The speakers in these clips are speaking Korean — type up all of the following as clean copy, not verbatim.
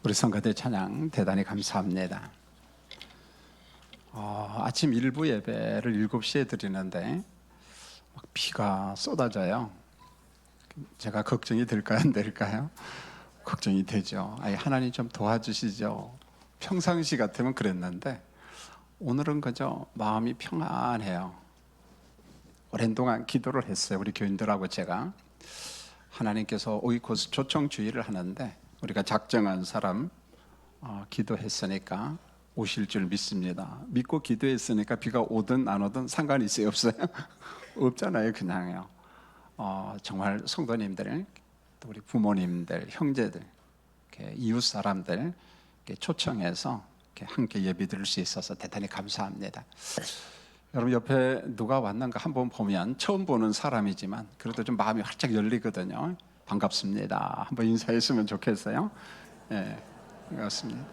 우리 성가대 찬양 대단히 감사합니다. 아침 일부 예배를 7시에 드리는데 막 비가 쏟아져요. 제가 걱정이 될까요? 안 될까요? 걱정이 되죠. 하나님 좀 도와주시죠. 평상시 같으면 그랬는데 오늘은 그저 마음이 평안해요. 오랜 동안 기도를 했어요. 우리 교인들하고 제가. 하나님께서 오이코스 초청주의를 하는데 우리가 작정한 사람 기도했으니까 오실 줄 믿습니다. 믿고 기도했으니까 비가 오든 안 오든 상관이 있어요? 없어요? 없잖아요. 그냥요. 정말 성도님들, 또 우리 부모님들, 형제들, 이웃 사람들 초청해서 함께 예배 드릴 수 있어서 대단히 감사합니다. 여러분 옆에 누가 왔는가 한번 보면 처음 보는 사람이지만 그래도 좀 마음이 활짝 열리거든요. 반갑습니다. 한번 인사했으면 좋겠어요. 네, 반갑습니다.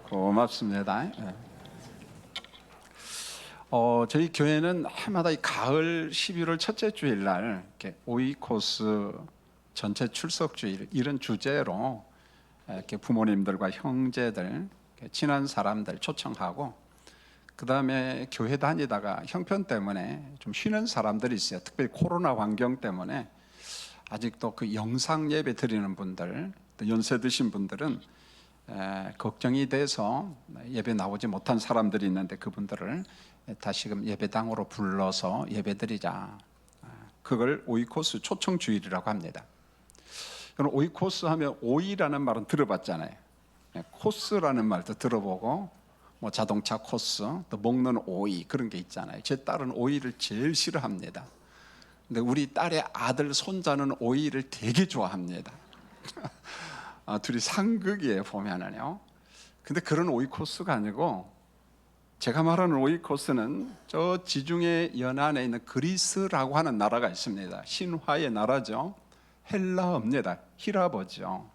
고맙습니다. 네. 저희 교회는 해마다 이 가을 11월 첫째 주일날 오이코스 전체 출석 주일 이런 주제로 이렇게 부모님들과 형제들, 친한 사람들 초청하고, 그 다음에 교회 다니다가 형편 때문에 좀 쉬는 사람들이 있어요. 특별히 코로나 환경 때문에 아직도 그 영상 예배 드리는 분들, 또 연세 드신 분들은 걱정이 돼서 예배 나오지 못한 사람들이 있는데 그분들을 다시금 예배당으로 불러서 예배 드리자. 그걸 오이코스 초청 주일이라고 합니다. 그럼 오이코스 하면 오이라는 말은 들어봤잖아요. 코스라는 말도 들어보고 뭐 자동차 코스, 또 먹는 오이 그런 게 있잖아요. 제 딸은 오이를 제일 싫어합니다. 근데 우리 딸의 아들 손자는 오이를 되게 좋아합니다. 둘이 상극이에요 보면은요. 근데 그런 오이 코스가 아니고 제가 말하는 오이 코스는 저 지중해 연안에 있는 그리스라고 하는 나라가 있습니다. 신화의 나라죠. 헬라어입니다. 히라버죠.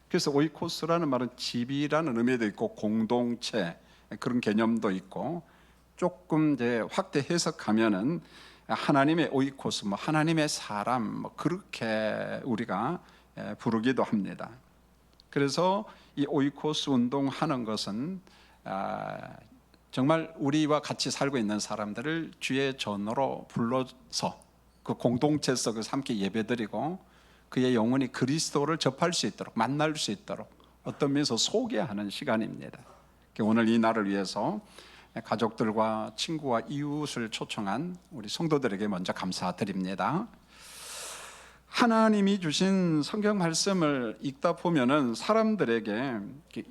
그래서 오이 코스라는 말은 집이라는 의미도 있고 공동체 그런 개념도 있고, 조금 이제 확대 해석하면은 하나님의 오이코스, 뭐 하나님의 사람, 뭐 그렇게 우리가 부르기도 합니다. 그래서 이 오이코스 운동하는 것은 정말 우리와 같이 살고 있는 사람들을 주의 전으로 불러서 그 공동체 속에서 함께 예배드리고 그의 영혼이 그리스도를 접할 수 있도록, 만날 수 있도록 어떤 면에서 소개하는 시간입니다. 오늘 이 날을 위해서 가족들과 친구와 이웃을 초청한 우리 성도들에게 먼저 감사드립니다. 하나님이 주신 성경 말씀을 읽다 보면은 사람들에게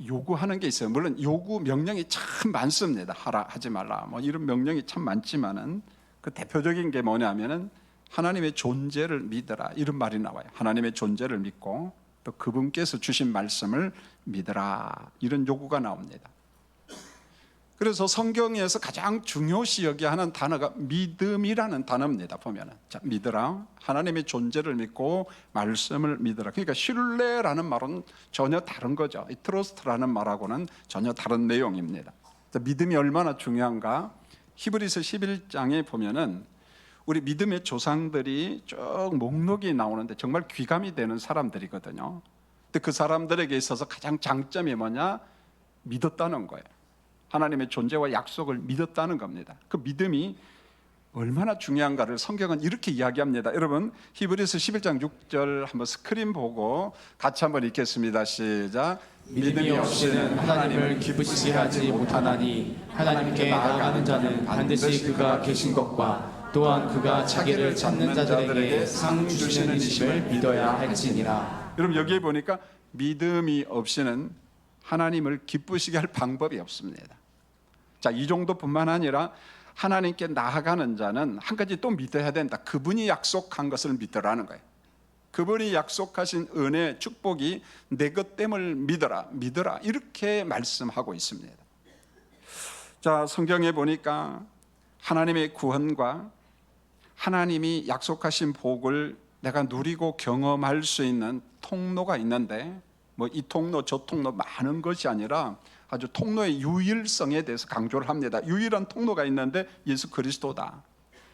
요구하는 게 있어요. 물론 요구 명령이 참 많습니다. 하라, 하지 말라, 뭐 이런 명령이 참 많지만은 그 대표적인 게 뭐냐면은 하나님의 존재를 믿어라, 이런 말이 나와요. 하나님의 존재를 믿고 또 그분께서 주신 말씀을 믿어라, 이런 요구가 나옵니다. 그래서 성경에서 가장 중요시 여겨하는 단어가 믿음이라는 단어입니다. 보면은 자, 믿어라, 하나님의 존재를 믿고 말씀을 믿어라. 그러니까 신뢰라는 말은 전혀 다른 거죠. 이 트러스트라는 말하고는 전혀 다른 내용입니다. 믿음이 얼마나 중요한가? 히브리서 11장에 보면은 우리 믿음의 조상들이 쭉 목록이 나오는데 정말 귀감이 되는 사람들이거든요. 근데 그 사람들에게 있어서 가장 장점이 뭐냐? 믿었다는 거예요. 하나님의 존재와 약속을 믿었다는 겁니다. 그 믿음이 얼마나 중요한가를 성경은 이렇게 이야기합니다. 여러분 히브리서 11장 6절 한번 스크린 보고 같이 한번 읽겠습니다. 시작. 믿음이 없이는 하나님을 기쁘시게 하지 못하나니 하나님께 나아가는 자는 반드시 그가 계신 것과 또한 그가 자기를 찾는 자들에게 상 주시는 이심을 믿어야 할지니라. 여러분 여기에 보니까 믿음이 없이는 하나님을 기쁘시게 할 방법이 없습니다. 자, 이 정도뿐만 아니라 하나님께 나아가는 자는 한 가지 또 믿어야 된다. 그분이 약속한 것을 믿으라는 거예요. 그분이 약속하신 은혜, 축복이 내 것됨을 믿어라 이렇게 말씀하고 있습니다. 자, 성경에 보니까 하나님의 구원과 하나님이 약속하신 복을 내가 누리고 경험할 수 있는 통로가 있는데, 뭐 이 통로 저 통로 많은 것이 아니라 아주 통로의 유일성에 대해서 강조를 합니다. 유일한 통로가 있는데 예수 그리스도다.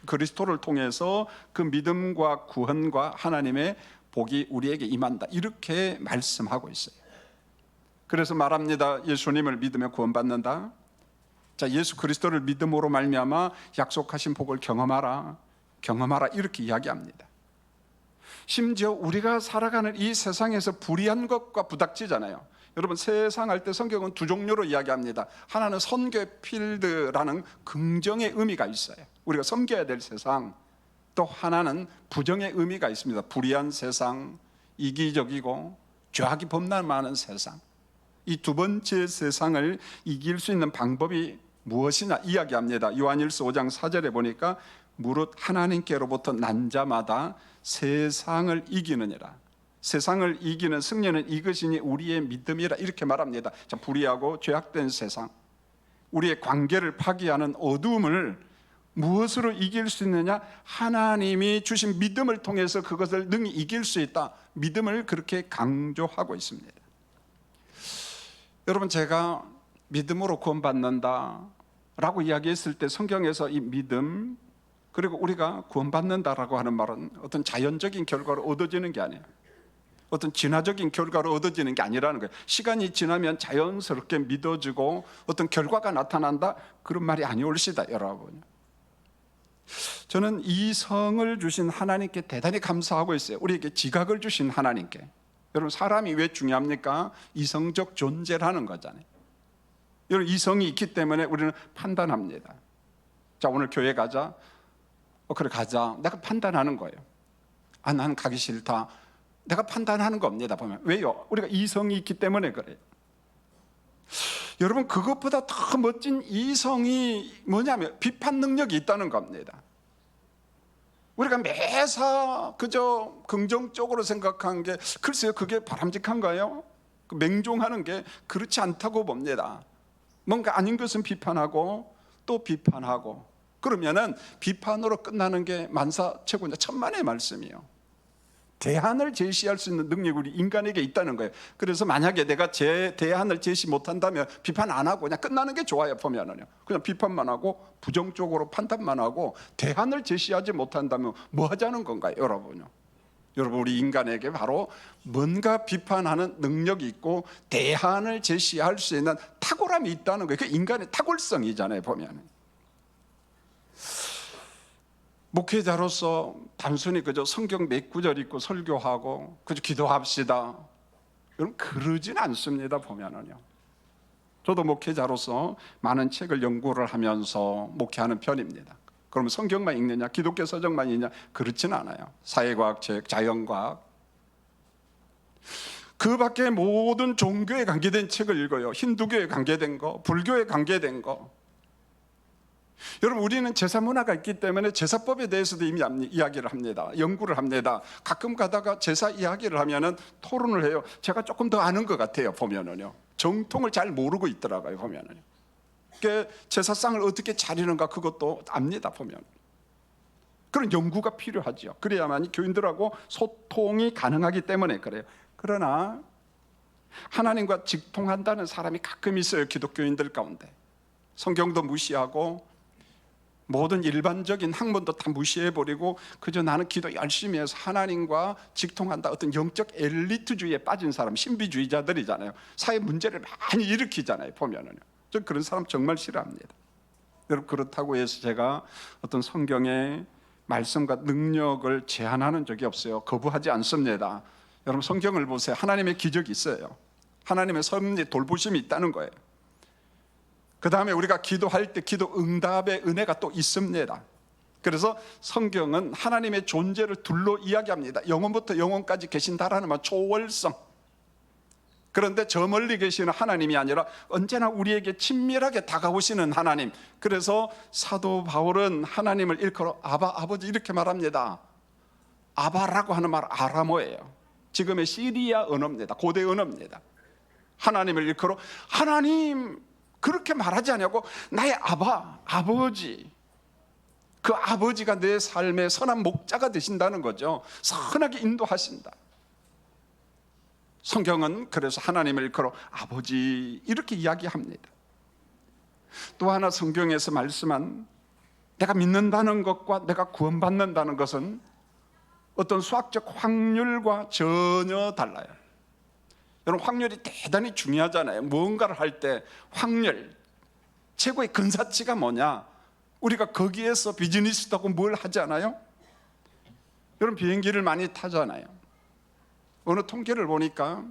그리스도를 통해서 그 믿음과 구원과 하나님의 복이 우리에게 임한다, 이렇게 말씀하고 있어요. 그래서 말합니다. 예수님을 믿으며 구원받는다. 자, 예수 그리스도를 믿음으로 말미암아 약속하신 복을 경험하라. 경험하라 이렇게 이야기합니다. 심지어 우리가 살아가는 이 세상에서 불의한 것과 부닥치잖아요. 여러분, 세상 할 때 성경은 두 종류로 이야기합니다. 하나는 선교의 필드라는 긍정의 의미가 있어요. 우리가 섬겨야 될 세상. 또 하나는 부정의 의미가 있습니다. 불의한 세상, 이기적이고 죄악이 범람 많은 세상. 이 두 번째 세상을 이길 수 있는 방법이 무엇이냐 이야기합니다. 요한일서 5장 4절에 보니까 무릇 하나님께로부터 난 자마다 세상을 이기느니라. 세상을 이기는 승리는 이것이니 우리의 믿음이라 이렇게 말합니다. 자, 불의하고 죄악된 세상, 우리의 관계를 파괴하는 어두움을 무엇으로 이길 수 있느냐? 하나님이 주신 믿음을 통해서 그것을 능히 이길 수 있다. 믿음을 그렇게 강조하고 있습니다. 여러분, 제가 믿음으로 구원받는다 라고 이야기했을 때 성경에서 이 믿음, 그리고 우리가 구원받는다라고 하는 말은 어떤 자연적인 결과로 얻어지는 게 아니에요. 어떤 진화적인 결과로 얻어지는 게 아니라는 거예요. 시간이 지나면 자연스럽게 믿어지고 어떤 결과가 나타난다, 그런 말이 아니올시다 여러분. 저는 이 성을 주신 하나님께 대단히 감사하고 있어요. 우리에게 지각을 주신 하나님께. 여러분, 사람이 왜 중요합니까? 이성적 존재라는 거잖아요. 여러분, 이성이 있기 때문에 우리는 판단합니다. 자, 오늘 교회 가자. 그래 가자. 내가 판단하는 거예요. 아, 나는 가기 싫다. 내가 판단하는 겁니다. 보면 왜요? 우리가 이성이 있기 때문에 그래요. 여러분, 그것보다 더 멋진 이성이 뭐냐면 비판 능력이 있다는 겁니다. 우리가 매사 그저 긍정적으로 생각한 게, 글쎄요, 그게 바람직한가요? 맹종하는 게 그렇지 않다고 봅니다. 뭔가 아닌 것은 비판하고 또 비판하고, 그러면은 비판으로 끝나는 게 만사체고냐 천만의 말씀이에요. 대안을 제시할 수 있는 능력이 우리 인간에게 있다는 거예요. 그래서 만약에 내가 제 대안을 제시 못한다면 비판 안 하고 그냥 끝나는 게 좋아요. 보면은요, 그냥 비판만 하고 부정적으로 판단만 하고 대안을 제시하지 못한다면 뭐 하자는 건가요, 여러분요? 여러분, 우리 인간에게 바로 뭔가 비판하는 능력이 있고 대안을 제시할 수 있는 탁월함이 있다는 거예요. 그게 인간의 탁월성이잖아요, 보면은. 목회자로서 단순히 그저 성경 몇 구절 읽고 설교하고 그저 기도합시다, 여러분, 그러진 않습니다. 보면은요, 저도 목회자로서 많은 책을 연구를 하면서 목회하는 편입니다. 그러면 성경만 읽느냐, 기독교 서적만 읽느냐, 그렇진 않아요. 사회과학 책, 자연과학, 그 밖에 모든 종교에 관계된 책을 읽어요. 힌두교에 관계된 거, 불교에 관계된 거. 여러분, 우리는 제사 문화가 있기 때문에 제사법에 대해서도 이미 이야기를 합니다. 연구를 합니다. 가끔 가다가 제사 이야기를 하면은 토론을 해요. 제가 조금 더 아는 것 같아요. 보면은요, 정통을 잘 모르고 있더라고요. 보면은요, 제사상을 어떻게 차리는가 그것도 압니다. 보면 그런 연구가 필요하죠. 그래야만 교인들하고 소통이 가능하기 때문에 그래요. 그러나 하나님과 직통한다는 사람이 가끔 있어요. 기독교인들 가운데 성경도 무시하고 모든 일반적인 학문도 다 무시해버리고 그저 나는 기도 열심히 해서 하나님과 직통한다, 어떤 영적 엘리트주의에 빠진 사람, 신비주의자들이잖아요. 사회 문제를 많이 일으키잖아요. 보면은요, 전 그런 사람 정말 싫어합니다. 여러분, 그렇다고 해서 제가 어떤 성경의 말씀과 능력을 제한하는 적이 없어요. 거부하지 않습니다. 여러분, 성경을 보세요. 하나님의 기적이 있어요. 하나님의 섭리, 돌보심이 있다는 거예요. 그 다음에 우리가 기도할 때 기도 응답의 은혜가 또 있습니다. 그래서 성경은 하나님의 존재를 둘로 이야기합니다. 영원부터 영원까지 계신다라는 말, 초월성. 그런데 저 멀리 계시는 하나님이 아니라 언제나 우리에게 친밀하게 다가오시는 하나님. 그래서 사도 바울은 하나님을 일컬어 아바, 아버지 이렇게 말합니다. 아바라고 하는 말 아람어예요. 지금의 시리아 언어입니다. 고대 언어입니다. 하나님을 일컬어 하나님, 그렇게 말하지 않냐고, 나의 아바, 아버지. 그 아버지가 내 삶의 선한 목자가 되신다는 거죠. 선하게 인도하신다. 성경은 그래서 하나님을 일컬어 아버지 이렇게 이야기합니다. 또 하나 성경에서 말씀한 내가 믿는다는 것과 내가 구원받는다는 것은 어떤 수학적 확률과 전혀 달라요. 여러분, 확률이 대단히 중요하잖아요. 무언가를 할 때 확률, 최고의 근사치가 뭐냐? 우리가 거기에서 비즈니스도 하고 뭘 하지 않아요? 여러분, 비행기를 많이 타잖아요. 어느 통계를 보니까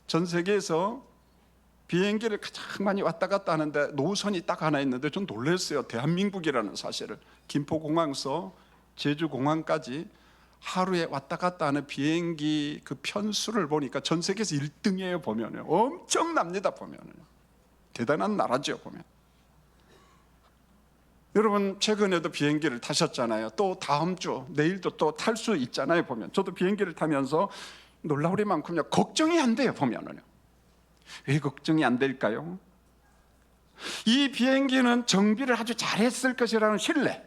전 세계에서 비행기를 가장 많이 왔다 갔다 하는데 노선이 딱 하나 있는데 전 놀랐어요. 대한민국이라는 사실을. 김포공항에서 제주공항까지 하루에 왔다 갔다 하는 비행기 그 편수를 보니까 전 세계에서 1등이에요. 보면요, 엄청납니다. 보면요, 대단한 나라죠. 보면 여러분, 최근에도 비행기를 타셨잖아요. 또 다음 주 내일도 또 탈 수 있잖아요. 보면 저도 비행기를 타면서 놀라우리만큼요 걱정이 안 돼요. 보면은요. 왜 걱정이 안 될까요? 이 비행기는 정비를 아주 잘했을 것이라는 신뢰.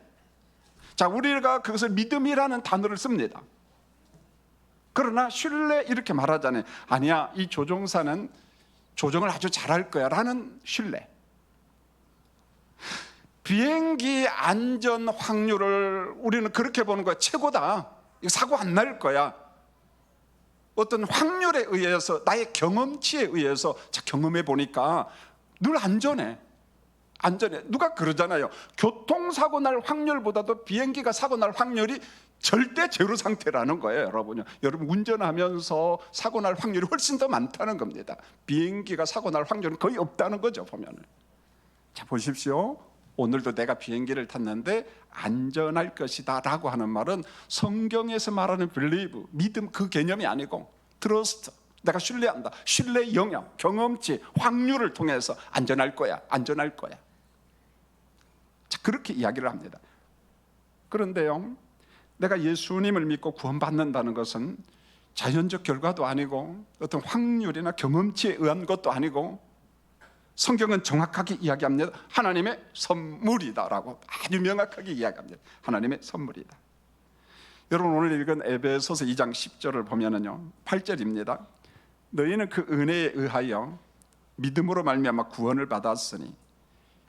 자, 우리가 그것을 믿음이라는 단어를 씁니다. 그러나 신뢰 이렇게 말하잖아요. 아니야, 이 조종사는 조정을 아주 잘할 거야 라는 신뢰. 비행기 안전 확률을 우리는 그렇게 보는 거야. 최고다. 이거 사고 안 날 거야. 어떤 확률에 의해서, 나의 경험치에 의해서, 자, 경험해 보니까 늘 안전해. 누가 그러잖아요. 교통사고 날 확률보다도 비행기가 사고 날 확률이 절대 제로 상태라는 거예요. 여러분 운전하면서 사고 날 확률이 훨씬 더 많다는 겁니다. 비행기가 사고 날 확률은 거의 없다는 거죠. 보면은. 자, 보십시오. 오늘도 내가 비행기를 탔는데 안전할 것이다 라고 하는 말은 성경에서 말하는 believe, 믿음, 그 개념이 아니고 trust, 내가 신뢰한다. 신뢰 영역, 경험치, 확률을 통해서 안전할 거야. 자, 그렇게 이야기를 합니다. 그런데요, 내가 예수님을 믿고 구원받는다는 것은 자연적 결과도 아니고 어떤 확률이나 경험치에 의한 것도 아니고 성경은 정확하게 이야기합니다. 하나님의 선물이다라고 아주 명확하게 이야기합니다. 하나님의 선물이다. 여러분, 오늘 읽은 에베소서 2장 10절을 보면은요, 8절입니다. 너희는 그 은혜에 의하여 믿음으로 말미암아 구원을 받았으니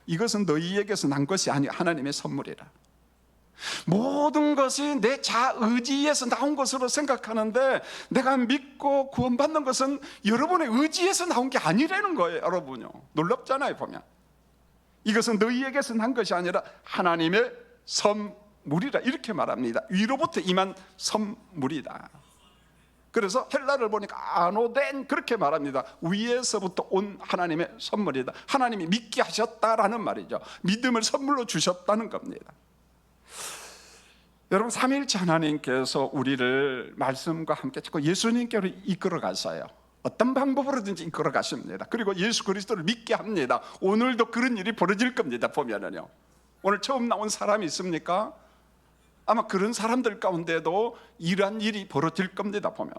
이것은 너희에게서 난 것이 아니 하나님의 선물이라. 모든 것이 내 자의지에서 나온 것으로 생각하는데 내가 믿고 구원받는 것은 여러분의 의지에서 나온 게 아니라는 거예요. 여러분요, 놀랍잖아요. 보면 이것은 너희에게서 난 것이 아니라 하나님의 선물이라 이렇게 말합니다. 위로부터 임한 선물이다. 그래서 헬라를 보니까 아노덴 그렇게 말합니다. 위에서부터 온 하나님의 선물이다. 하나님이 믿게 하셨다라는 말이죠. 믿음을 선물로 주셨다는 겁니다. 여러분, 삼위일체 하나님께서 우리를 말씀과 함께 자꾸 예수님께로 이끌어 가서요, 어떤 방법으로든지 이끌어 가십니다. 그리고 예수 그리스도를 믿게 합니다. 오늘도 그런 일이 벌어질 겁니다. 보면은요, 오늘 처음 나온 사람이 있습니까? 아마 그런 사람들 가운데도 이러한 일이 벌어질 겁니다. 보면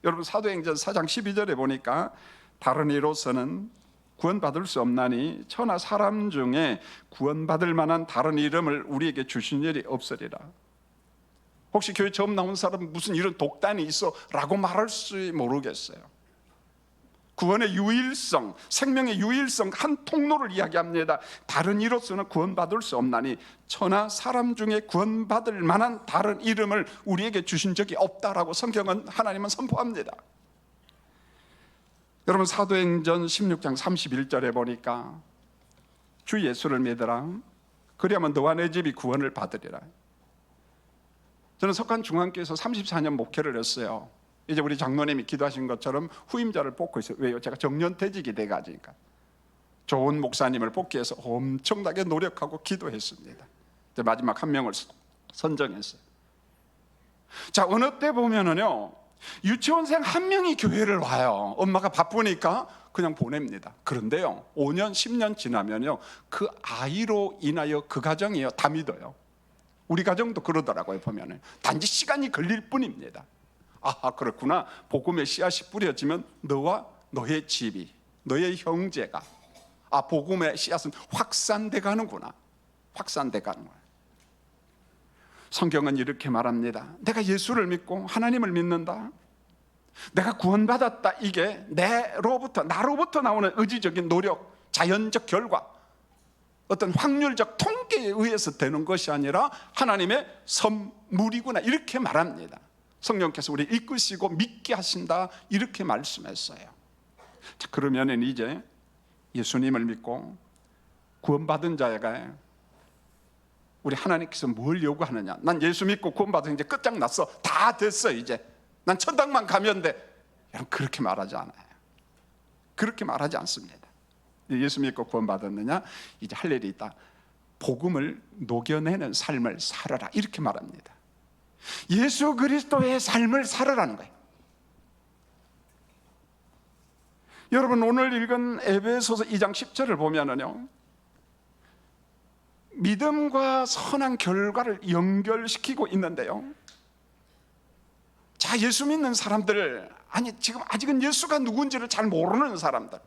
여러분, 사도행전 4장 12절에 보니까 다른 이로서는 구원받을 수 없나니 천하 사람 중에 구원받을 만한 다른 이름을 우리에게 주신 일이 없으리라. 혹시 교회 처음 나온 사람은 무슨 이런 독단이 있어 라고 말할지 모르겠어요. 구원의 유일성, 생명의 유일성 한 통로를 이야기합니다. 다른 이로서는 구원받을 수 없나니 천하 사람 중에 구원받을 만한 다른 이름을 우리에게 주신 적이 없다라고 성경은, 하나님은 선포합니다. 여러분, 사도행전 16장 31절에 보니까 주 예수를 믿으라. 그리하면 너와 내 집이 구원을 받으리라. 저는 석관중앙교회에서 34년 목회를 했어요. 이제 우리 장로님이 기도하신 것처럼 후임자를 뽑고 있어요. 왜요? 제가 정년퇴직이 돼가지니까. 좋은 목사님을 뽑기 위해서 엄청나게 노력하고 기도했습니다. 마지막 한 명을 선정했어요. 자, 어느 때 보면은요, 유치원생 한 명이 교회를 와요. 엄마가 바쁘니까 그냥 보냅니다. 그런데요, 5년 10년 지나면요, 그 아이로 인하여 그 가정이요 다 믿어요. 우리 가정도 그러더라고요. 보면은 단지 시간이 걸릴 뿐입니다. 아하, 그렇구나. 복음의 씨앗이 뿌려지면 너와 너의 집이, 너의 형제가, 복음의 씨앗은 확산돼 가는구나. 성경은 이렇게 말합니다. 내가 예수를 믿고 하나님을 믿는다, 내가 구원받았다, 이게 나로부터 나오는 의지적인 노력, 자연적 결과, 어떤 확률적 통계에 의해서 되는 것이 아니라 하나님의 선물이구나, 이렇게 말합니다. 성령께서 우리 이끄시고 믿게 하신다, 이렇게 말씀했어요. 자, 그러면은 이제 예수님을 믿고 구원받은 자가 우리 하나님께서 뭘 요구하느냐? 난 예수 믿고 구원받은 이제 끝장났어, 다 됐어, 이제 난 천당만 가면 돼. 여러분, 그렇게 말하지 않아요. 그렇게 말하지 않습니다. 예수 믿고 구원받았느냐? 이제 할 일이 있다. 복음을 녹여내는 삶을 살아라, 이렇게 말합니다. 예수 그리스도의 삶을 살아라는 거예요. 여러분, 오늘 읽은 에베소서 2장 10절을 보면은요, 믿음과 선한 결과를 연결시키고 있는데요. 자, 예수 믿는 사람들, 아니 지금 아직은 예수가 누군지를 잘 모르는 사람들,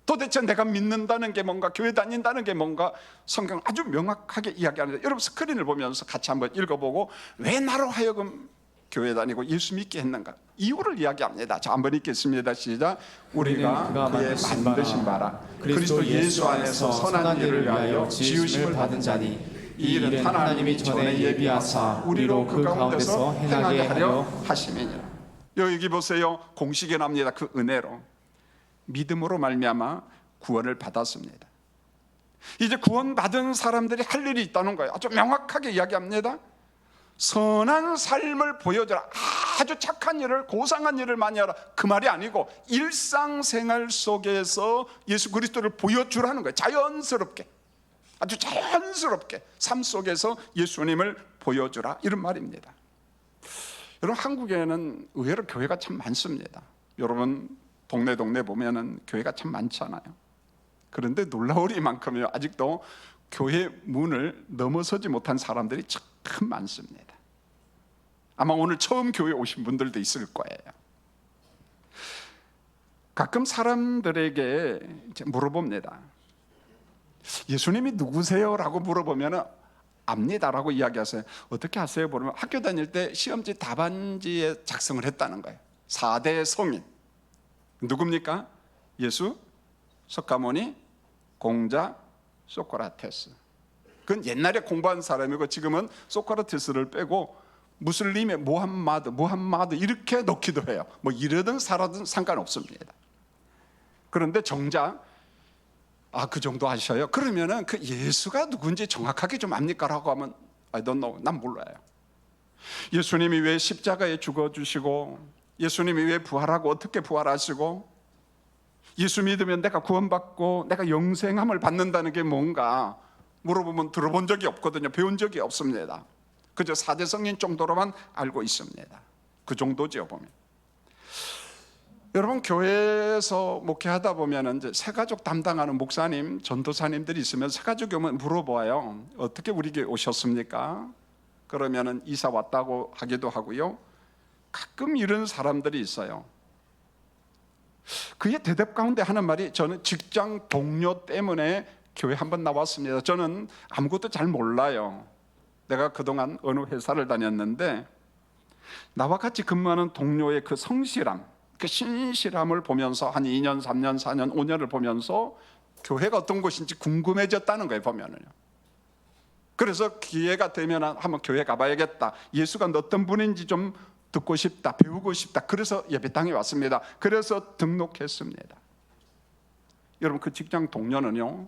도대체 내가 믿는다는 게 뭔가, 교회 다닌다는 게 뭔가, 성경 아주 명확하게 이야기하는데, 여러분 스크린을 보면서 같이 한번 읽어보고, 왜 나로 하여금 교회 다니고 예수 믿게 했는가, 이유를 이야기합니다. 자, 한번 읽겠습니다. 시작. 우리가 그의 만드신 바라 그리스도 예수 안에서 선한 일을 위하여 지으심을 받은 자니, 이 일은 하나님이 전에 예비하사 우리로 그 가운데서 행하게 하려 하심이니라. 여기 보세요. 공식에 납니다. 그 은혜로 믿음으로 말미암아 구원을 받았습니다. 이제 구원받은 사람들이 할 일이 있다는 거예요. 아주 명확하게 이야기합니다. 선한 삶을 보여줘라. 아주 착한 일을, 고상한 일을 많이 하라, 그 말이 아니고 일상생활 속에서 예수 그리스도를 보여주라는 거예요. 자연스럽게, 아주 자연스럽게 삶 속에서 예수님을 보여주라, 이런 말입니다. 여러분, 한국에는 의외로 교회가 참 많습니다. 여러분 동네 보면은 교회가 참 많잖아요. 그런데 놀라우리만큼요, 아직도 교회 문을 넘어서지 못한 사람들이 참 많습니다. 아마 오늘 처음 교회 오신 분들도 있을 거예요. 가끔 사람들에게 이제 물어봅니다. 예수님이 누구세요? 라고 물어보면 압니다라고 이야기하세요. 어떻게 아세요? 그러면 학교 다닐 때 시험지 답안지에 작성을 했다는 거예요. 4대 성인 누굽니까? 예수, 석가모니, 공자, 소크라테스. 그건 옛날에 공부한 사람이고, 지금은 소크라테스를 빼고 무슬림의 무함마드 이렇게 넣기도 해요. 뭐 이러든 살아든 상관없습니다. 그런데 정작 그 정도 하셔요? 그러면은 그 예수가 누군지 정확하게 좀 압니까? 라고 하면 I don't know, 난 몰라요. 예수님이 왜 십자가에 죽어주시고, 예수님이 왜 부활하고 어떻게 부활하시고, 예수 믿으면 내가 구원받고 내가 영생함을 받는다는 게 뭔가 물어보면 들어본 적이 없거든요. 배운 적이 없습니다. 그저 4대 성인 정도로만 알고 있습니다. 그 정도죠, 보면. 여러분, 교회에서 목회하다 보면 이제 새가족 담당하는 목사님, 전도사님들이 있으면 새가족이 오면 물어봐요. 어떻게 우리 교회 오셨습니까? 그러면은 이사 왔다고 하기도 하고요. 가끔 이런 사람들이 있어요. 그의 대답 가운데 하는 말이, 저는 직장 동료 때문에 교회 한번 나왔습니다. 저는 아무것도 잘 몰라요. 내가 그동안 어느 회사를 다녔는데 나와 같이 근무하는 동료의 그 성실함, 그 신실함을 보면서 한 2년, 3년, 4년, 5년을 보면서 교회가 어떤 곳인지 궁금해졌다는 거예요, 보면은요. 그래서 기회가 되면 한번 교회 가봐야겠다. 예수가 어떤 분인지 좀 듣고 싶다, 배우고 싶다. 그래서 예배당에 왔습니다. 그래서 등록했습니다. 여러분, 그 직장 동료는요,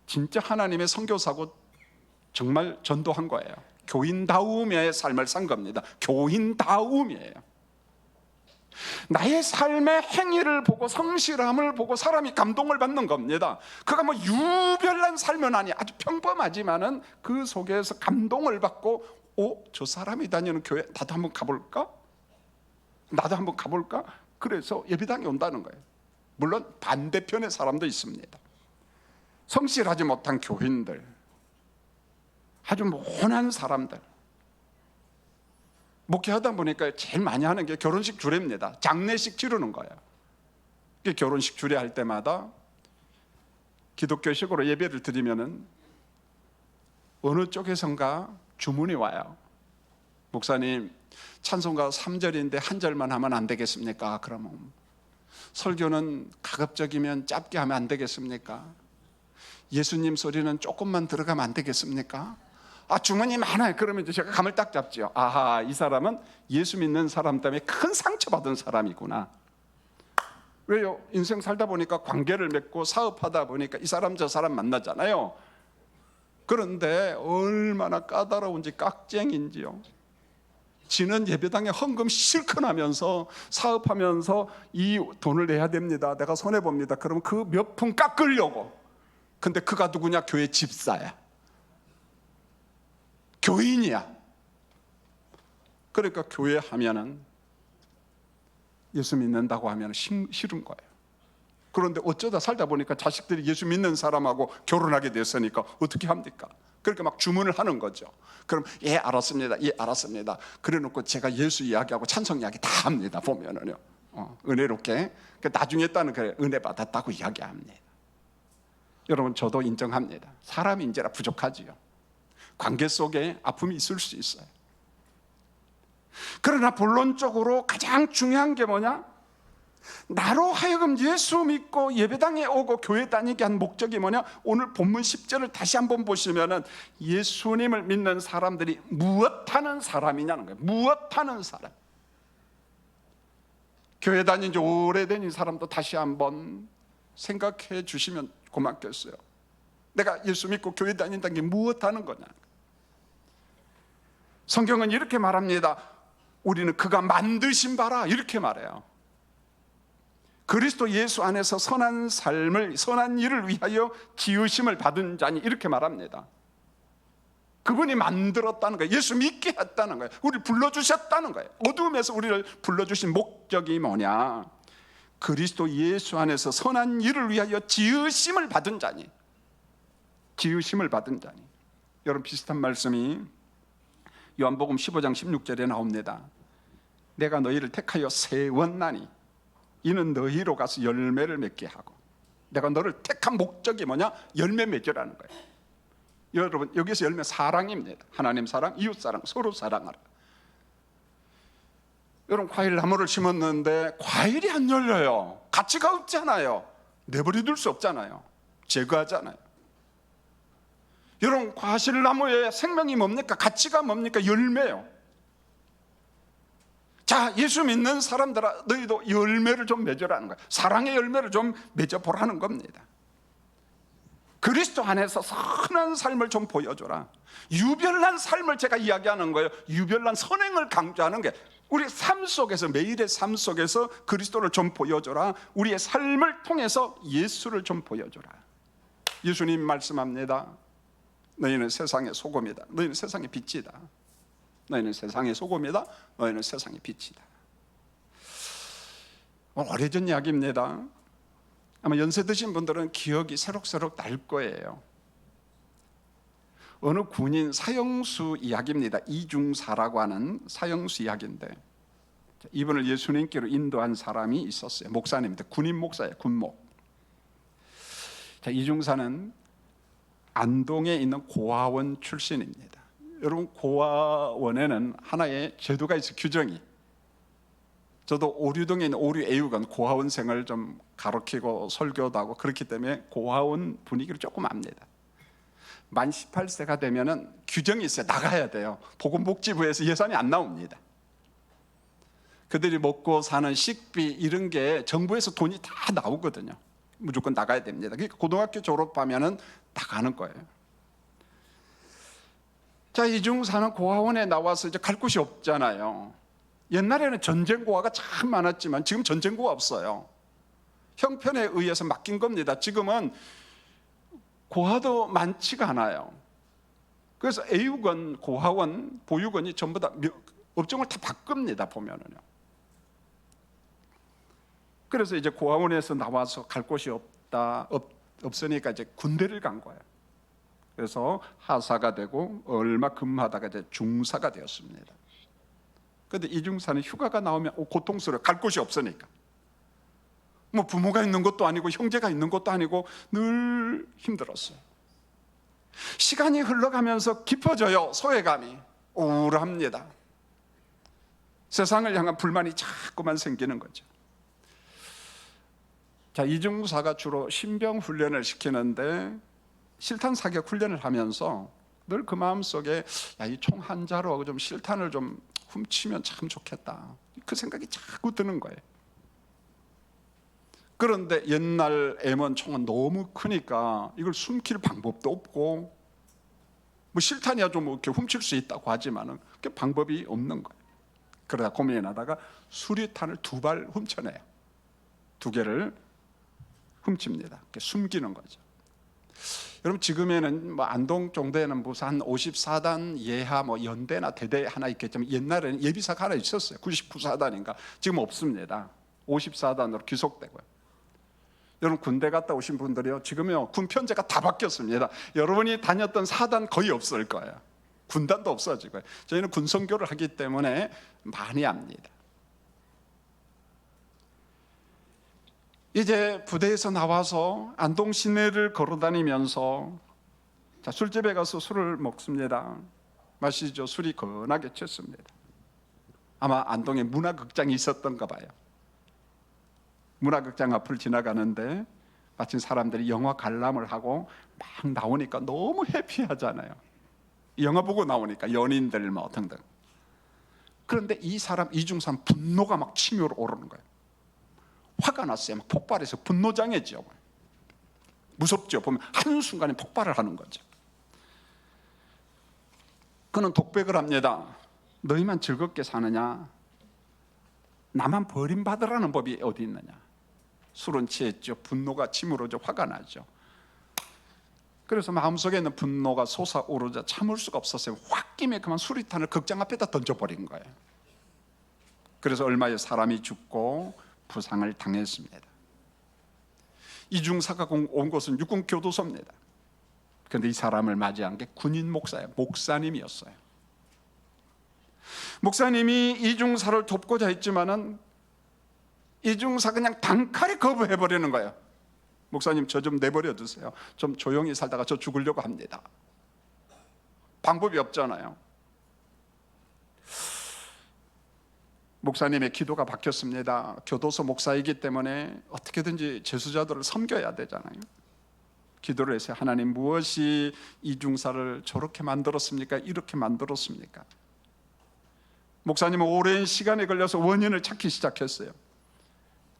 진짜 하나님의 선교사고 정말 전도한 거예요. 교인다움의 삶을 산 겁니다. 교인다움이에요. 나의 삶의 행위를 보고 성실함을 보고 사람이 감동을 받는 겁니다. 그가 뭐 유별난 삶은 아니, 아주 평범하지만은 그 속에서 감동을 받고, 저 사람이 다니는 교회 나도 한번 가볼까? 나도 한번 가볼까? 그래서 예배당에 온다는 거예요. 물론 반대편의 사람도 있습니다. 성실하지 못한 교인들, 아주 모난 사람들. 목회하다 보니까 제일 많이 하는 게 결혼식 주례입니다. 장례식 치르는 거예요. 결혼식 주례할 때마다 기독교식으로 예배를 드리면은 어느 쪽에선가 주문이 와요. 목사님, 찬송가 3절인데 한 절만 하면 안 되겠습니까? 그러면 설교는 가급적이면 짧게 하면 안 되겠습니까? 예수님 소리는 조금만 들어가면 안 되겠습니까? 주문이 많아요. 그러면 이제 제가 감을 딱 잡죠. 아하, 이 사람은 예수 믿는 사람 때문에 큰 상처받은 사람이구나. 왜요? 인생 살다 보니까 관계를 맺고 사업하다 보니까 이 사람 저 사람 만나잖아요. 그런데 얼마나 까다로운지, 깍쟁인지요. 지는 예배당에 헌금 실컷 하면서 사업하면서 이 돈을 내야 됩니다, 내가 손해봅니다. 그러면 그 몇 푼 깎으려고. 근데 그가 누구냐? 교회 집사야, 교인이야. 그러니까 교회 하면은 예수 믿는다고 하면 싫은 거예요. 그런데 어쩌다 살다 보니까 자식들이 예수 믿는 사람하고 결혼하게 됐으니까 어떻게 합니까? 그렇게 막 주문을 하는 거죠. 그럼 예 알았습니다, 예 알았습니다. 그래놓고 제가 예수 이야기하고 찬송 이야기 다 합니다. 보면은요, 은혜롭게 나중에 따는 그래 은혜 받았다고 이야기합니다. 여러분, 저도 인정합니다. 사람인지라 부족하지요. 관계 속에 아픔이 있을 수 있어요. 그러나 본론적으로 가장 중요한 게 뭐냐? 나로 하여금 예수 믿고 예배당에 오고 교회 다니게 한 목적이 뭐냐? 오늘 본문 10절을 다시 한번 보시면은 예수님을 믿는 사람들이 무엇하는 사람이냐는 거예요. 무엇하는 사람. 교회 다닌 지 오래된 이 사람도 다시 한번 생각해 주시면 고맙겠어요. 내가 예수 믿고 교회 다닌다는 게 무엇하는 거냐? 성경은 이렇게 말합니다. 우리는 그가 만드신 바라, 이렇게 말해요. 그리스도 예수 안에서 선한 삶을, 선한 일을 위하여 지으심을 받은 자니, 이렇게 말합니다. 그분이 만들었다는 거예요. 예수 믿게 했다는 거예요. 우리를 불러주셨다는 거예요. 어두움에서 우리를 불러주신 목적이 뭐냐? 그리스도 예수 안에서 선한 일을 위하여 지으심을 받은 자니, 지으심을 받은 자니. 여러분, 비슷한 말씀이 요한복음 15장 16절에 나옵니다. 내가 너희를 택하여 세웠나니 이는 너희로 가서 열매를 맺게 하고. 내가 너를 택한 목적이 뭐냐? 열매 맺으라는 거예요. 여러분, 여기서 열매 사랑입니다. 하나님 사랑, 이웃 사랑, 서로 사랑하라. 여러분, 과일 나무를 심었는데 과일이 안 열려요. 가치가 없잖아요. 내버려둘 수 없잖아요. 제거하잖아요. 여러분, 과실나무의 생명이 뭡니까? 가치가 뭡니까? 열매요. 자, 예수 믿는 사람들아, 너희도 열매를 좀 맺으라는 거예요. 사랑의 열매를 좀 맺어보라는 겁니다. 그리스도 안에서 선한 삶을 좀 보여줘라. 유별난 삶을 제가 이야기하는 거예요. 유별난 선행을 강조하는 게, 우리 삶 속에서, 매일의 삶 속에서 그리스도를 좀 보여줘라. 우리의 삶을 통해서 예수를 좀 보여줘라. 예수님 말씀합니다. 너희는 세상의 소금이다. 너희는 세상의 빛이다. 너희는 세상의 소금이다. 너희는 세상의 빛이다. 오래전 이야기입니다. 아마 연세 드신 분들은 기억이 새록새록 날 거예요. 어느 군인 사형수 이야기입니다. 이중사라고 하는 사형수 이야기인데, 이분을 예수님께로 인도한 사람이 있었어요. 목사님입니다. 군인 목사예요. 군목. 자, 이중사는 안동에 있는 고아원 출신입니다. 여러분, 고아원에는 하나의 제도가 있어요. 규정이. 저도 오류동에 있는 오류애육은 고아원 생활을 좀 가르치고 설교도 하고 그렇기 때문에 고아원 분위기를 조금 압니다. 만 18세가 되면은 규정이 있어요. 나가야 돼요. 보건복지부에서 예산이 안 나옵니다. 그들이 먹고 사는 식비 이런 게 정부에서 돈이 다 나오거든요. 무조건 나가야 됩니다. 그러니까 고등학교 졸업하면은 나가는 거예요. 자, 이중사는 고아원에 나와서 이제 갈 곳이 없잖아요. 옛날에는 전쟁고아가 참 많았지만 지금 전쟁고아 없어요. 형편에 의해서 맡긴 겁니다. 지금은 고아도 많지가 않아요. 그래서 애육원, 고아원, 보육원이 전부 다 업종을 다 바꿉니다. 보면은요. 그래서 이제 고아원에서 나와서 갈 곳이 없으니까 이제 군대를 간 거예요. 그래서 하사가 되고 얼마 근무하다가 이제 중사가 되었습니다. 그런데 이 중사는 휴가가 나오면 고통스러워요. 갈 곳이 없으니까. 뭐 부모가 있는 것도 아니고 형제가 있는 것도 아니고 늘 힘들었어요. 시간이 흘러가면서 깊어져요. 소외감이 우울합니다. 세상을 향한 불만이 자꾸만 생기는 거죠. 자, 이중사가 주로 신병 훈련을 시키는데 실탄 사격 훈련을 하면서 늘 그 마음속에 이 총 한 자로 좀 실탄을 좀 훔치면 참 좋겠다. 그 생각이 자꾸 드는 거예요. 그런데 옛날 M1 총은 너무 크니까 이걸 숨길 방법도 없고, 뭐 실탄이야 좀 이렇게 훔칠 수 있다고 하지만은 그 방법이 없는 거예요. 그러다 고민하다가 수류탄을 2발 훔쳐내요. 2개를 훔칩니다. 숨기는 거죠. 여러분, 지금에는 뭐 안동 정도에는 무슨 한 54단 예하 뭐 연대나 대대 하나 있겠지만, 옛날에는 예비사가 하나 있었어요. 99사단인가. 지금 없습니다. 54단으로 귀속되고요. 여러분, 군대 갔다 오신 분들이요, 지금요 군 편제가 다 바뀌었습니다. 여러분이 다녔던 사단 거의 없을 거예요. 군단도 없어지고요. 저희는 군성교를 하기 때문에 많이 압니다. 이제 부대에서 나와서 안동 시내를 걸어다니면서, 자, 술집에 가서 술을 먹습니다. 마시죠. 술이 건하게 취했습니다. 아마 안동에 문화극장이 있었던가 봐요. 문화극장 앞을 지나가는데 마침 사람들이 영화 관람을 하고 막 나오니까 너무 해피하잖아요. 영화 보고 나오니까 연인들 뭐 등등. 그런데 이 사람 이중삼 분노가 막 치밀어 오르는 거예요. 화가 났어요. 막 폭발해서 분노장애죠. 무섭죠. 보면 한순간에 폭발을 하는 거죠. 그는 독백을 합니다. 너희만 즐겁게 사느냐? 나만 버림받으라는 법이 어디 있느냐? 술은 취했죠. 분노가 치밀어져 화가 나죠. 그래서 마음속에 있는 분노가 솟아오르자 참을 수가 없었어요. 홧김에 그만 수리탄을 극장 앞에다 던져버린 거예요. 그래서 얼마의 사람이 죽고 부상을 당했습니다. 이중사가 온 곳은 육군교도소입니다. 그런데 이 사람을 맞이한 게 군인 목사예요. 목사님이었어요. 목사님이 이중사를 돕고자 했지만은 이중사 그냥 단칼에 거부해버리는 거예요. 목사님, 저 좀 내버려 두세요. 좀 조용히 살다가 저 죽으려고 합니다. 방법이 없잖아요. 목사님의 기도가 바뀌었습니다. 교도소 목사이기 때문에 어떻게든지 재수자들을 섬겨야 되잖아요. 기도를 해서, 하나님, 무엇이 이중사를 저렇게 만들었습니까? 이렇게 만들었습니까? 목사님은 오랜 시간에 걸려서 원인을 찾기 시작했어요.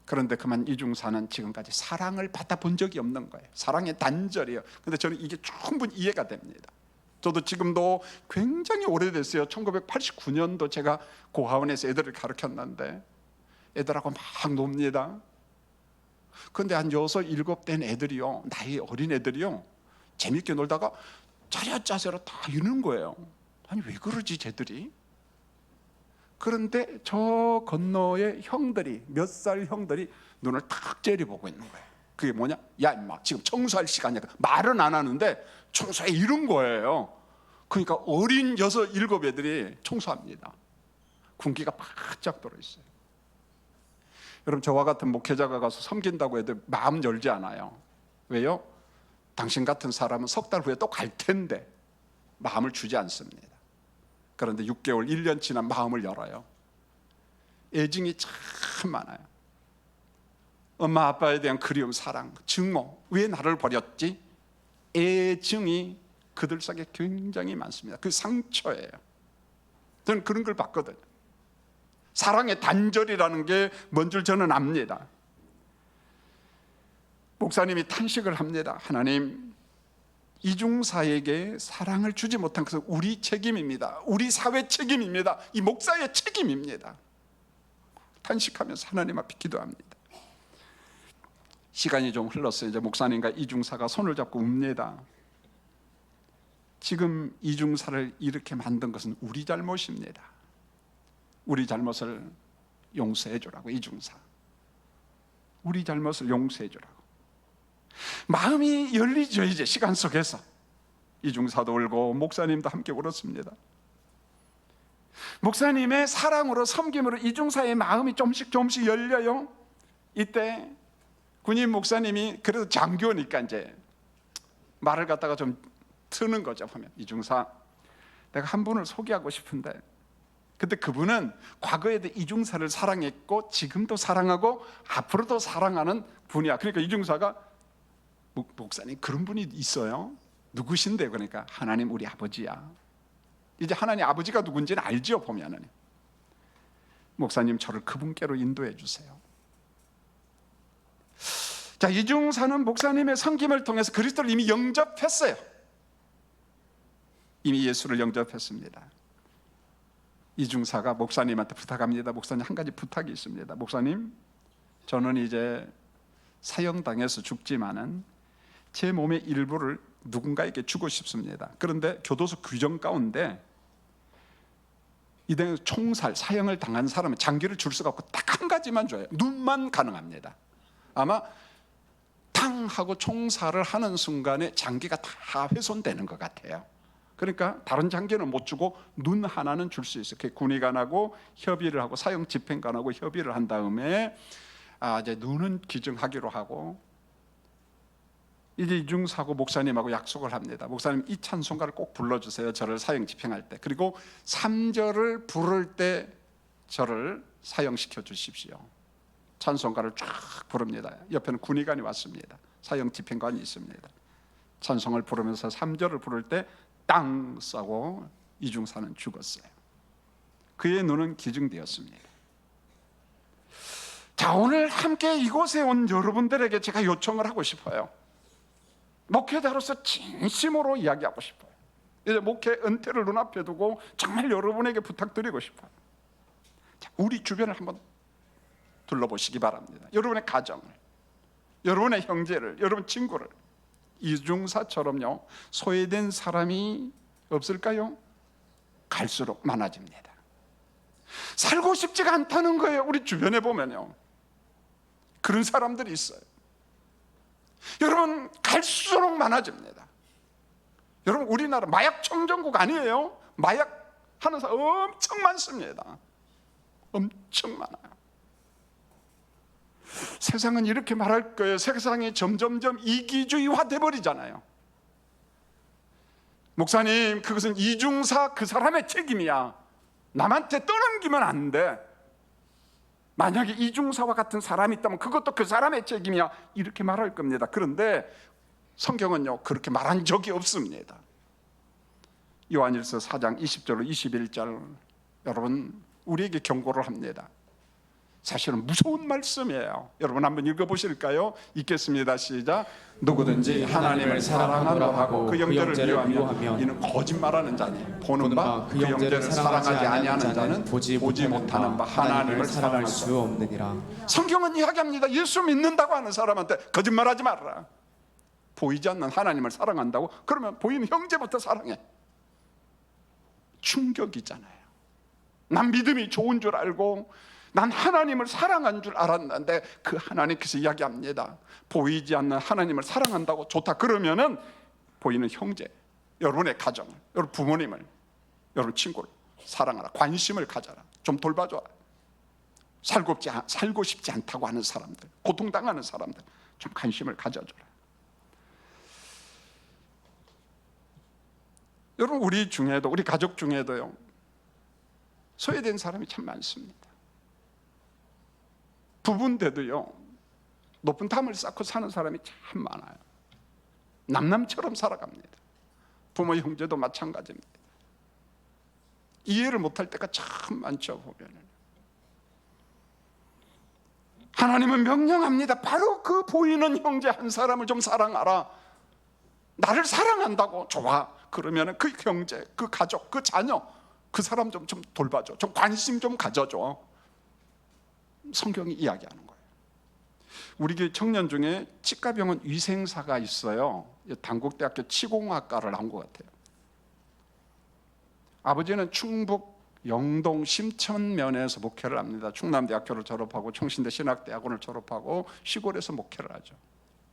그런데 그만 이중사는 지금까지 사랑을 받아본 적이 없는 거예요. 사랑의 단절이에요. 그런데 저는 이게 충분히 이해가 됩니다. 저도 지금도 굉장히 오래됐어요. 1989년도 제가 고하원에서 애들을 가르쳤는데 애들하고 막 놉니다. 그런데 한 6, 7된 애들이요, 나이 어린 애들이요, 재밌게 놀다가 짜랴짜세로 다 이러는 거예요. 아니, 왜 그러지 쟤들이? 그런데 저 건너의 형들이, 몇 살 형들이 눈을 탁 째려보고 있는 거예요. 그게 뭐냐? 야 임마, 지금 청소할 시간이야. 말은 안 하는데 청소해, 이런 거예요. 그러니까 어린 6, 7 애들이 청소합니다. 군기가 바짝 들어있어요. 여러분, 저와 같은 목회자가 가서 섬긴다고 해도 마음 열지 않아요. 왜요? 당신 같은 사람은 석 달 후에 또 갈 텐데 마음을 주지 않습니다. 그런데 6개월, 1년 지난 마음을 열어요. 애증이 참 많아요. 엄마 아빠에 대한 그리움, 사랑, 증오. 왜 나를 버렸지? 애증이 그들 속에 굉장히 많습니다. 그 상처예요. 저는 그런 걸 봤거든요. 사랑의 단절이라는 게 뭔 줄 저는 압니다. 목사님이 탄식을 합니다. 하나님, 이중사에게 사랑을 주지 못한 것은 우리 책임입니다. 우리 사회 책임입니다. 이 목사의 책임입니다. 탄식하면서 하나님 앞에 기도합니다. 시간이 좀 흘렀어요. 이제 목사님과 이중사가 손을 잡고 웁니다. 지금 이중사를 이렇게 만든 것은 우리 잘못입니다. 우리 잘못을 용서해 주라고. 이중사, 우리 잘못을 용서해 주라고. 마음이 열리죠. 이제 시간 속에서 이중사도 울고 목사님도 함께 울었습니다. 목사님의 사랑으로, 섬김으로 이중사의 마음이 조금씩 열려요. 이때 군인 목사님이 그래도 장교니까 이제 말을 갖다가 좀 트는 거죠. 보면, 이중사, 내가 한 분을 소개하고 싶은데, 근데 그분은 과거에도 이중사를 사랑했고 지금도 사랑하고 앞으로도 사랑하는 분이야. 그러니까 이중사가, 목사님, 그런 분이 있어요? 누구신데? 그러니까, 하나님 우리 아버지야. 이제 하나님 아버지가 누군지는 알죠. 보면은, 목사님, 저를 그분께로 인도해 주세요. 자, 이중사는 목사님의 섬김을 통해서 그리스도를 이미 영접했어요. 이미 예수를 영접했습니다. 이중사가 목사님한테 부탁합니다. 목사님, 한 가지 부탁이 있습니다. 목사님, 저는 이제 사형당해서 죽지만은 제 몸의 일부를 누군가에게 주고 싶습니다. 그런데 교도소 규정 가운데 이등에 총살, 사형을 당한 사람은 장기를 줄 수가 없고 딱 한 가지만 줘요. 눈만 가능합니다. 아마 탕 하고 총살을 하는 순간에 장기가 다 훼손되는 것 같아요. 그러니까 다른 장기는 못 주고 눈 하나는 줄 수 있어요. 군의관하고 협의를 하고 사형 집행관하고 협의를 한 다음에 이제 눈은 기증하기로 하고, 이제 이중사고 목사님하고 약속을 합니다. 목사님, 이 찬송가를 꼭 불러주세요. 저를 사형 집행할 때. 그리고 3절을 부를 때 저를 사형시켜 주십시오. 찬송가를 쫙 부릅니다. 옆에는 군의관이 왔습니다. 사형 집행관이 있습니다. 찬송을 부르면서 3절을 부를 때 땅 싸고 이중사는 죽었어요. 그의 눈은 기증되었습니다. 자, 오늘 함께 이곳에 온 여러분들에게 제가 요청을 하고 싶어요. 목회자로서 진심으로 이야기하고 싶어요. 이제 목회 은퇴를 눈앞에 두고 정말 여러분에게 부탁드리고 싶어요. 자, 우리 주변을 한번 둘러보시기 바랍니다. 여러분의 가정을, 여러분의 형제를, 여러분 친구를. 이중사처럼요, 소외된 사람이 없을까요? 갈수록 많아집니다. 살고 싶지가 않다는 거예요. 우리 주변에 보면요, 그런 사람들이 있어요. 여러분, 갈수록 많아집니다. 여러분, 우리나라 마약 청정국 아니에요? 마약 하는 사람 엄청 많습니다. 엄청 많아요. 세상은 이렇게 말할 거예요. 세상이 점점점 이기주의화 돼버리잖아요. 목사님, 그것은 이중사 그 사람의 책임이야. 남한테 떠넘기면 안 돼. 만약에 이중사와 같은 사람이 있다면 그것도 그 사람의 책임이야. 이렇게 말할 겁니다. 그런데 성경은요, 그렇게 말한 적이 없습니다. 요한일서 4장 20절로 21절, 여러분, 우리에게 경고를 합니다. 사실은 무서운 말씀이에요. 여러분 한번 읽어보실까요? 읽겠습니다. 시작. 누구든지 하나님을 사랑하노라 하고 그 형제를 미워하면 이는 거짓말하는 자니 보는 바 그 형제를 사랑하지 아니하는 자는 보지 못하는 바 하나님을 사랑할 수 없느니라. 성경은 이야기합니다. 예수 믿는다고 하는 사람한테 거짓말하지 말라. 보이지 않는 하나님을 사랑한다고? 그러면 보이는 형제부터 사랑해. 충격이잖아요. 난 믿음이 좋은 줄 알고 난 하나님을 사랑한 줄 알았는데 그 하나님께서 이야기합니다. 보이지 않는 하나님을 사랑한다고 좋다. 그러면은 보이는 형제, 여러분의 가정을, 여러분 부모님을, 여러분 친구를 사랑하라. 관심을 가져라. 좀 돌봐줘라. 살고 싶지 않다고 하는 사람들, 고통당하는 사람들 좀 관심을 가져줘라. 여러분, 우리 중에도, 우리 가족 중에도요, 소외된 사람이 참 많습니다. 부부인데도요, 높은 담을 쌓고 사는 사람이 참 많아요. 남남처럼 살아갑니다. 부모 형제도 마찬가지입니다. 이해를 못할 때가 참 많죠. 보면은 하나님은 명령합니다. 바로 그 보이는 형제 한 사람을 좀 사랑하라. 나를 사랑한다고? 좋아. 그러면 그 형제, 그 가족, 그 자녀, 그 사람 좀 돌봐줘. 좀 관심 좀 가져줘. 성경이 이야기하는 거예요. 우리 교회 청년 중에 치과병원 위생사가 있어요. 단국대학교 치공학과를 나온 것 같아요. 아버지는 충북 영동 심천면에서 목회를 합니다. 충남대학교를 졸업하고 총신대 신학대학원을 졸업하고 시골에서 목회를 하죠.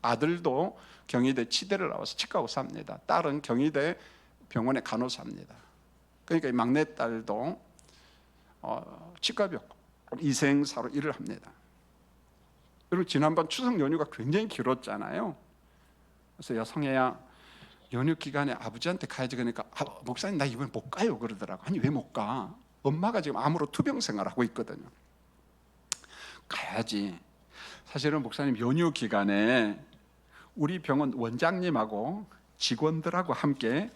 아들도 경희대 치대를 나와서 치과의사 합니다. 딸은 경희대 병원의 간호사입니다. 그러니까 이 막내딸도 치과병 이생사로 일을 합니다. 그리고 지난번 추석 연휴가 굉장히 길었잖아요. 그래서 야 성혜야, 연휴 기간에 아버지한테 가야지. 그러니까 목사님 나 이번에 못 가요 그러더라고. 아니 왜 못 가? 엄마가 지금 암으로 투병 생활하고 있거든요. 가야지. 사실은 목사님 연휴 기간에 우리 병원 원장님하고 직원들하고 함께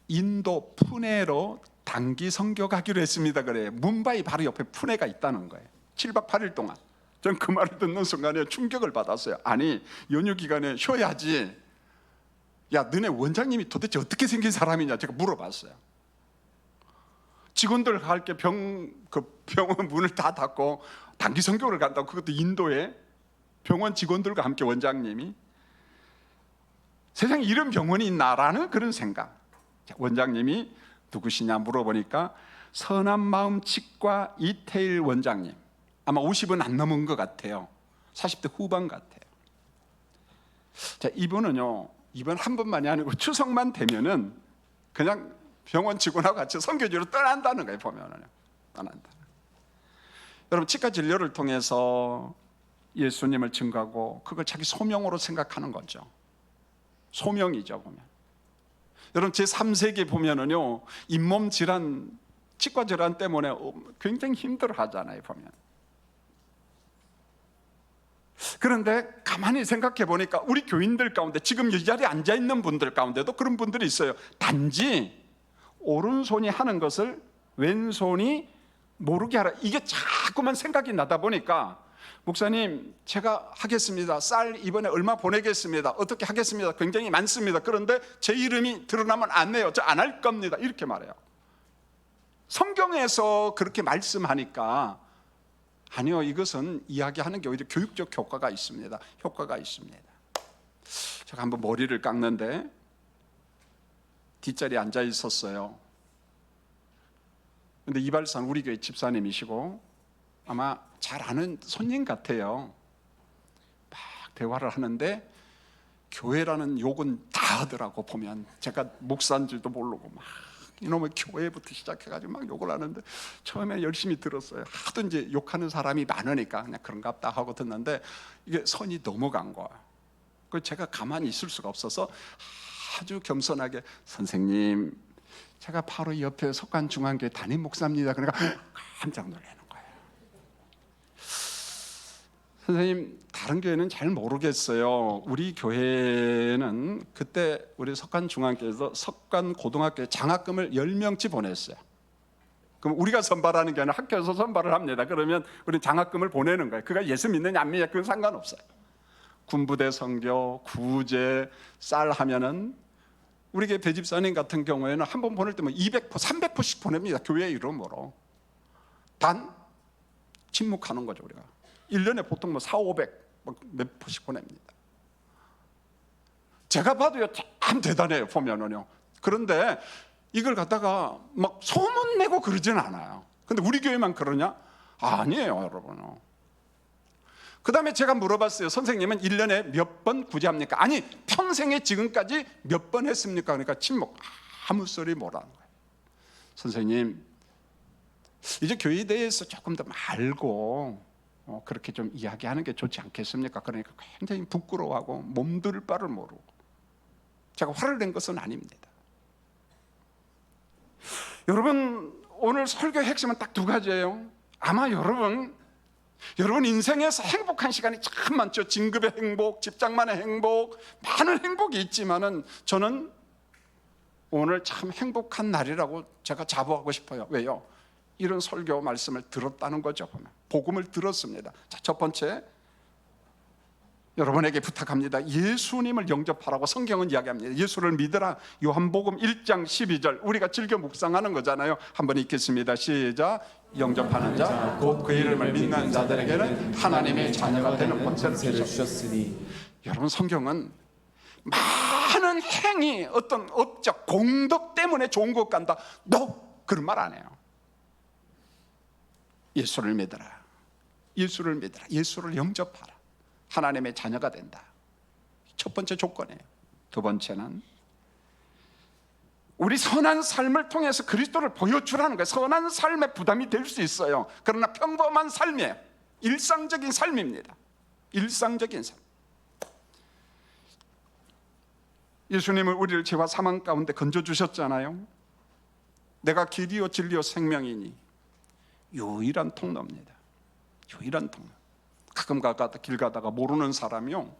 인도 푸네로 단기 선교 가기로 했습니다. 그래. 뭄바이 바로 옆에 푸네가 있다는 거예요. 7박 8일 동안 전 그 말을 듣는 순간에 충격을 받았어요. 아니, 연휴 기간에 쉬어야지. 야, 너네 원장님이 도대체 어떻게 생긴 사람이냐 제가 물어봤어요. 직원들 할게 병원 문을 다 닫고 단기 선교를 간다고, 그것도 인도에 병원 직원들과 함께 원장님이. 세상에 이런 병원이 있나라는 그런 생각. 원장님이 누구시냐 물어보니까 선한 마음 치과 이태일 원장님, 아마 50은 안 넘은 것 같아요. 40대 후반 같아요. 자, 이분은요, 이번 한 번만이 아니고 추석만 되면은 그냥 병원 직원하고 같이 선교지로 떠난다는 거예요. 보면은요, 떠난다. 여러분, 치과 진료를 통해서 예수님을 증거하고 그걸 자기 소명으로 생각하는 거죠. 소명이죠, 보면. 여러분, 제 3세기 보면은요, 잇몸 질환, 치과 질환 때문에 굉장히 힘들어 하잖아요, 보면. 그런데 가만히 생각해 보니까 우리 교인들 가운데 지금 이 자리에 앉아 있는 분들 가운데도 그런 분들이 있어요. 단지 오른손이 하는 것을 왼손이 모르게 하라, 이게 자꾸만 생각이 나다 보니까, 목사님 제가 하겠습니다, 쌀 이번에 얼마 보내겠습니다, 어떻게 하겠습니다, 굉장히 많습니다, 그런데 제 이름이 드러나면 안 해요, 저 안 할 겁니다, 이렇게 말해요. 성경에서 그렇게 말씀하니까 아니요, 이것은 이야기하는 게 오히려 교육적 효과가 있습니다. 효과가 있습니다. 제가 한번 머리를 깎는데 뒷자리에 앉아 있었어요. 근데 이발사는 우리 교회 집사님이시고 아마 잘 아는 손님 같아요. 막 대화를 하는데 교회라는 욕은 다 하더라고. 보면 제가 목사인 줄도 모르고 막 이놈의 교회부터 시작해가지고 막 욕을 하는데, 처음에 열심히 들었어요. 하도 이제 욕하는 사람이 많으니까 그냥 그런갑다 하고 듣는데 이게 선이 넘어간 거야. 그 제가 가만히 있을 수가 없어서 아주 겸손하게, 선생님 제가 바로 옆에 석관중앙교회 담임 목사입니다. 그러니까 깜짝 놀라는 거예요. 선생님, 다른 교회는 잘 모르겠어요. 우리 교회는 그때 우리 석관중앙교회에서 석관고등학교에 장학금을 10명치 보냈어요. 그럼 우리가 선발하는 게 아니라 학교에서 선발을 합니다. 그러면 우리 장학금을 보내는 거예요. 그가 예수 믿느냐 안 믿느냐 그건 상관없어요. 군부대 선교, 구제, 쌀 하면은 우리 교회 배집사님 같은 경우에는 한 번 보낼 때면 200포, 300포씩 보냅니다. 교회 이름으로. 단 침묵하는 거죠, 우리가. 1년에 보통 뭐 4, 500 몇 포씩 보냅니다. 제가 봐도요, 참 대단해요, 보면은요. 그런데 이걸 갖다가 막 소문 내고 그러지는 않아요. 근데 우리 교회만 그러냐? 아니에요, 여러분. 그 다음에 제가 물어봤어요. 선생님은 1년에 몇 번 구제합니까? 아니, 평생에 지금까지 몇 번 했습니까? 그러니까 침묵, 아무 소리 못하는 거예요. 선생님, 이제 교회에 대해서 조금 더 알고 그렇게 좀 이야기하는 게 좋지 않겠습니까? 그러니까 굉장히 부끄러워하고 몸둘 바를 모르고. 제가 화를 낸 것은 아닙니다. 여러분, 오늘 설교의 핵심은 딱 두 가지예요. 아마 여러분 인생에서 행복한 시간이 참 많죠. 진급의 행복, 직장만의 행복, 많은 행복이 있지만은 저는 오늘 참 행복한 날이라고 제가 자부하고 싶어요. 왜요? 이런 설교 말씀을 들었다는 거죠. 보면 복음을 들었습니다. 자, 첫 번째, 여러분에게 부탁합니다. 예수님을 영접하라고 성경은 이야기합니다. 예수를 믿으라. 요한복음 1장 12절, 우리가 즐겨 묵상하는 거잖아요. 한번 읽겠습니다. 시작. 영접하는 자, 곧 그 이름을 믿는 자들에게는 하나님의 자녀가 되는 권세를 주셨으니. 여러분, 성경은 많은 행위, 어떤 업적, 공덕 때문에 좋은 것 같다, 너 그런 말 안 해요. 예수를 믿으라. 예수를 믿으라. 예수를 영접하라. 하나님의 자녀가 된다. 첫 번째 조건이에요. 두 번째는 우리 선한 삶을 통해서 그리스도를 보여주라는 거예요. 선한 삶에 부담이 될 수 있어요. 그러나 평범한 삶이에요. 일상적인 삶입니다. 일상적인 삶. 예수님은 우리를 죄와 사망 가운데 건져주셨잖아요. 내가 길이요 진리요 생명이니. 유일한 통로입니다. 유일한 통로. 가끔 길 가다가 모르는 사람이요,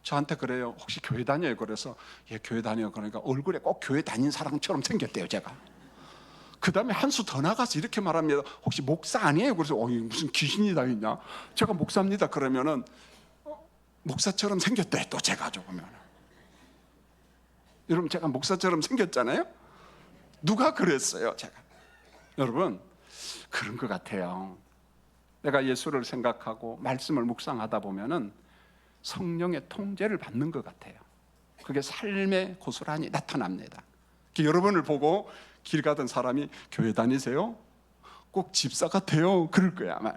저한테 그래요. 혹시 교회 다녀요? 그래서 예, 교회 다녀요. 그러니까 얼굴에 꼭 교회 다닌 사람처럼 생겼대요, 제가. 그 다음에 한 수 더 나가서 이렇게 말합니다. 혹시 목사 아니에요? 그래서 무슨 귀신이 다 있냐? 제가 목사입니다. 그러면은 목사처럼 생겼대. 또 제가 조금면 여러분, 제가 목사처럼 생겼잖아요. 누가 그랬어요? 제가. 여러분, 그런 것 같아요. 내가 예수를 생각하고 말씀을 묵상하다 보면은 성령의 통제를 받는 것 같아요. 그게 삶에 고스란히 나타납니다. 여러분을 보고 길 가던 사람이 교회 다니세요? 꼭 집사 같아요. 그럴 거야 아마.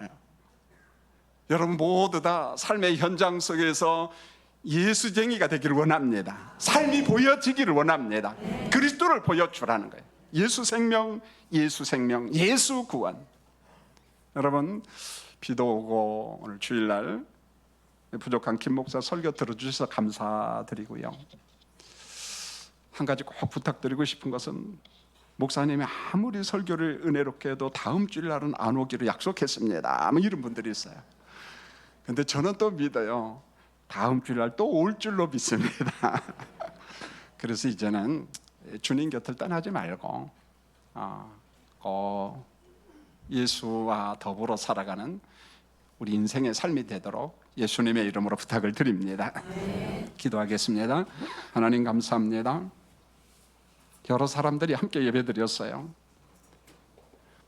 여러분 모두 다 삶의 현장 속에서 예수쟁이가 되기를 원합니다. 삶이 보여지기를 원합니다. 그리스도를 보여주라는 거예요. 예수 생명, 예수 생명, 예수 구원. 여러분, 비도 오고 오늘 주일날 부족한 김 목사 설교 들어주셔서 감사드리고요. 한 가지 꼭 부탁드리고 싶은 것은, 목사님이 아무리 설교를 은혜롭게 해도 다음 주일날은 안 오기로 약속했습니다. 이런 분들이 있어요. 근데 저는 또 믿어요. 다음 주일날 또 올 줄로 믿습니다. 그래서 이제는 주님 곁을 떠나지 말고 예수와 더불어 살아가는 우리 인생의 삶이 되도록 예수님의 이름으로 부탁을 드립니다. 기도하겠습니다. 하나님 감사합니다. 여러 사람들이 함께 예배드렸어요.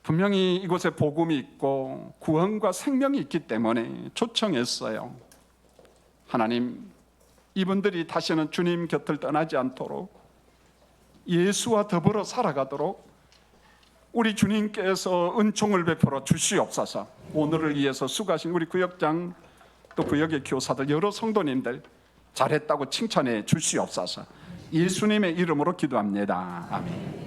분명히 이곳에 복음이 있고 구원과 생명이 있기 때문에 초청했어요. 하나님, 이분들이 다시는 주님 곁을 떠나지 않도록, 예수와 더불어 살아가도록 우리 주님께서 은총을 베풀어 주시옵소서. 오늘을 위해서 수고하신 우리 구역장, 또 구역의 교사들, 여러 성도님들 잘했다고 칭찬해 주시옵소서. 예수님의 이름으로 기도합니다. 아멘.